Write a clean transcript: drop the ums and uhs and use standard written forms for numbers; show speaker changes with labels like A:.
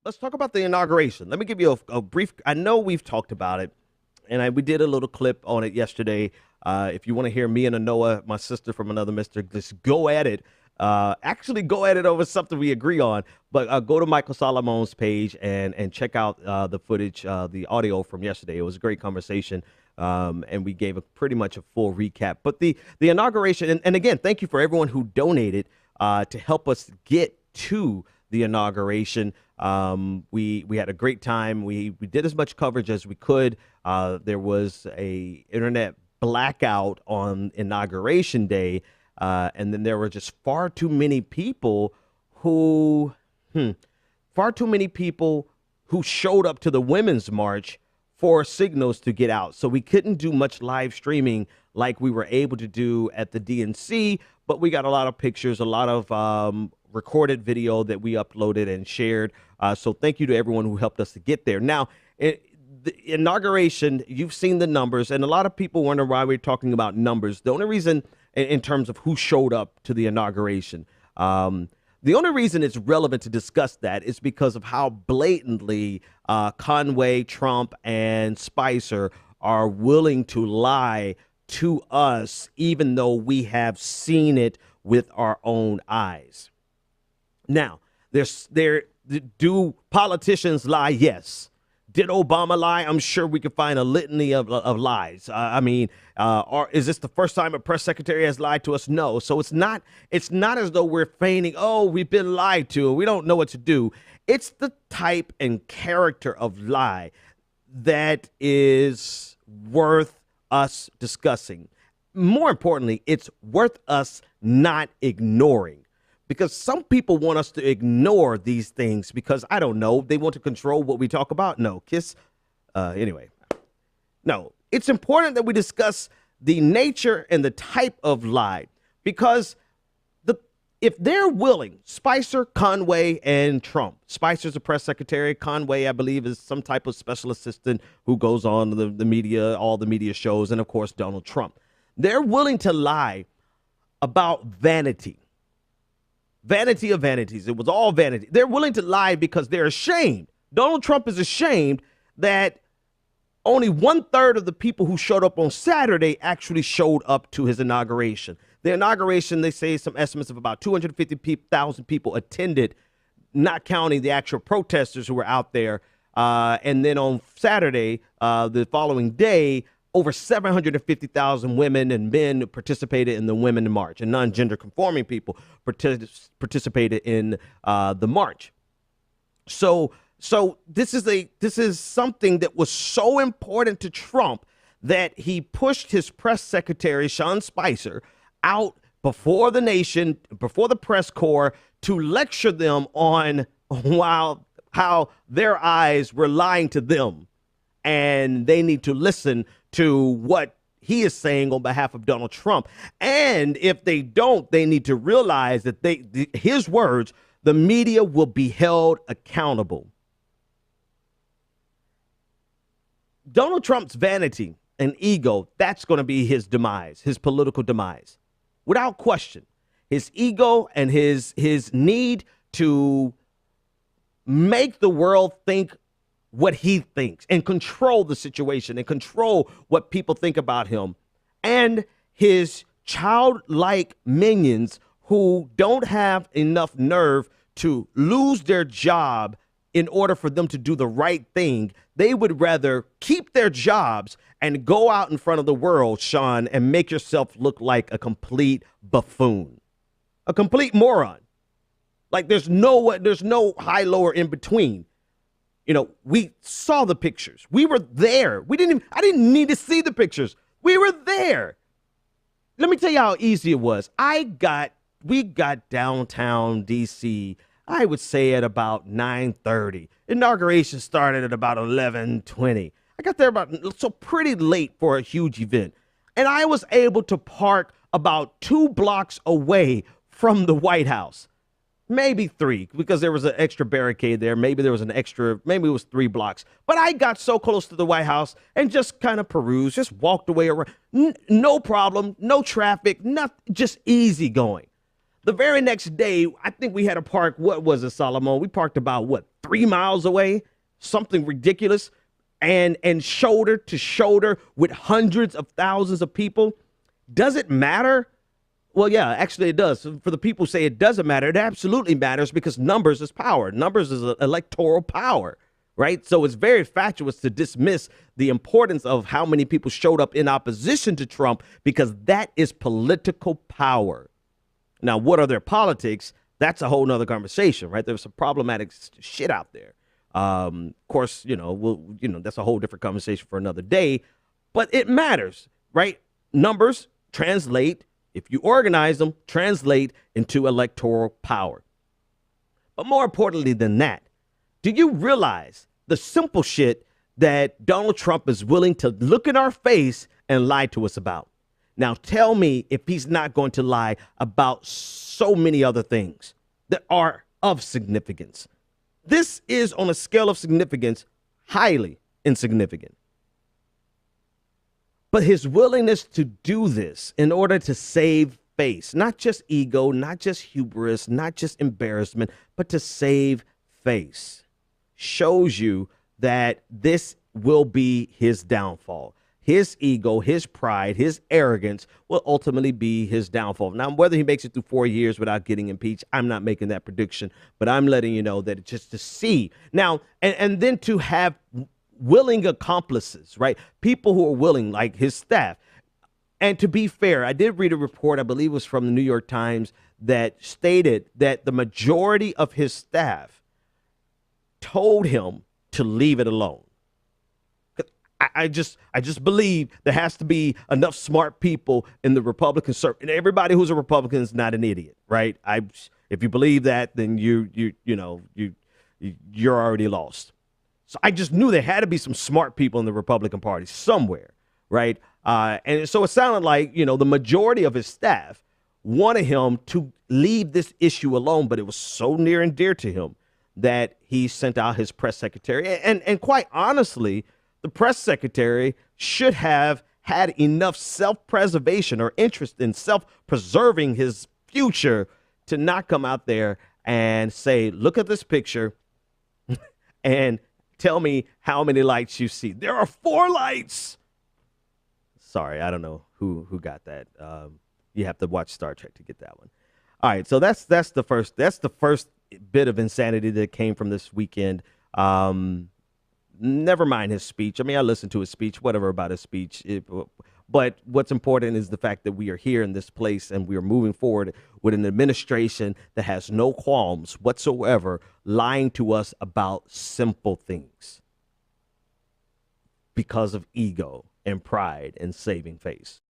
A: let's talk about the inauguration. Let me give you a brief. I know we've talked about it, and we did a little clip on it yesterday. If you want to hear me and Anoa, my sister from another mister, just go at it. Actually, go at it over something we agree on. But go to Michael Solomon's page and check out the footage, the audio from yesterday. It was a great conversation, and we gave pretty much a full recap. But the inauguration, and again, thank you for everyone who donated to help us get to the inauguration. We had a great time. We did as much coverage as we could. There was a internet blackout on inauguration day, and then there were just far too many people who showed up to the Women's March for signals to get out. So we couldn't do much live streaming like we were able to do at the DNC, but we got a lot of pictures, a lot of recorded video that we uploaded and shared. So thank you to everyone who helped us to get there. Now, the inauguration, you've seen the numbers, and a lot of people wonder why we're talking about numbers. The only reason, in terms of who showed up to the inauguration, the only reason it's relevant to discuss that is because of how blatantly Conway, Trump, and Spicer are willing to lie to us, even though we have seen it with our own eyes. Now, do politicians lie? Yes. Did Obama lie? I'm sure we could find a litany of lies. Is this the first time a press secretary has lied to us? No. So it's not as though we're feigning, oh, we've been lied to, we don't know what to do. It's the type and character of lie that is worth us discussing. More importantly, it's worth us not ignoring. Because some people want us to ignore these things because, I don't know, they want to control what we talk about. No, anyway. No, it's important that we discuss the nature and the type of lie. Because if they're willing, Spicer, Conway, and Trump. Spicer's a press secretary. Conway, I believe, is some type of special assistant who goes on the media, all the media shows, and, of course, Donald Trump. They're willing to lie about vanity. Vanity of vanities. It was all vanity. They're willing to lie because they're ashamed. Donald Trump is ashamed that only 1/3 of the people who showed up on Saturday actually showed up to his inauguration. The inauguration, they say some estimates of about 250,000 people attended, not counting the actual protesters who were out there. And then on Saturday, the following day, over 750,000 women and men participated in the Women's March, and non-gender conforming people participated in the march. So this is something that was so important to Trump that he pushed his press secretary, Sean Spicer, out before the nation, before the press corps, to lecture them on how their eyes were lying to them, and they need to listen to what he is saying on behalf of Donald Trump. And if they don't, they need to realize that his words, the media will be held accountable. Donald Trump's vanity and ego, that's going to be his demise, his political demise, without question. His ego and his need to make the world think what he thinks and control the situation and control what people think about him, and his childlike minions who don't have enough nerve to lose their job in order for them to do the right thing. They would rather keep their jobs and go out in front of the world, Sean, and make yourself look like a complete buffoon, a complete moron. Like there's no high, lower in between. You know, we saw the pictures. We were there. I didn't need to see the pictures. We were there. Let me tell you how easy it was. We got downtown DC, I would say at about 9:30. Inauguration started at about 11:20. I got there so pretty late for a huge event. And I was able to park about 2 blocks away from the White House. Maybe 3, because there was an extra barricade there. Maybe it was 3 blocks. But I got so close to the White House and just kind of perused, just walked away around. No problem, no traffic, just easy going. The very next day, I think we had to park, what was it, Solomon? We parked about, 3 miles away, something ridiculous, and shoulder to shoulder with hundreds of thousands of people. Does it matter? Well, yeah, actually it does. For the people who say it doesn't matter, it absolutely matters because numbers is power. Numbers is electoral power, right? So it's very fatuous to dismiss the importance of how many people showed up in opposition to Trump because that is political power. Now, what are their politics? That's a whole nother conversation, right? There's some problematic shit out there. Of course, that's a whole different conversation for another day, but it matters, right? Numbers translate, if you organize them, translate into electoral power. But more importantly than that, do you realize the simple shit that Donald Trump is willing to look in our face and lie to us about? Now, tell me if he's not going to lie about so many other things that are of significance. This is, on a scale of significance, highly insignificant. But his willingness to do this in order to save face, not just ego, not just hubris, not just embarrassment, but to save face, shows you that this will be his downfall. His ego, his pride, his arrogance will ultimately be his downfall. Now, whether he makes it through 4 years without getting impeached, I'm not making that prediction, but I'm letting you know that just to see. Now, and then to have willing accomplices, right? People who are willing, like his staff. And to be fair, I did read a report, I believe it was from the New York Times, that stated that the majority of his staff told him to leave it alone. I just believe there has to be enough smart people in the Republican circle, and everybody who's a Republican is not an idiot, right? If you believe that, then you're already lost. So I just knew there had to be some smart people in the Republican Party somewhere, right? And so it sounded like the majority of his staff wanted him to leave this issue alone, but it was so near and dear to him that he sent out his press secretary, and quite honestly, the press secretary should have had enough self-preservation or interest in self-preserving his future to not come out there and say, look at this picture and tell me how many lights you see. There are 4 lights. Sorry, I don't know who got that. You have to watch Star Trek to get that one. All right, so that's the first bit of insanity that came from this weekend. Never mind his speech. I mean, I listened to his speech, whatever about his speech. But what's important is the fact that we are here in this place and we are moving forward with an administration that has no qualms whatsoever lying to us about simple things because of ego and pride and saving face.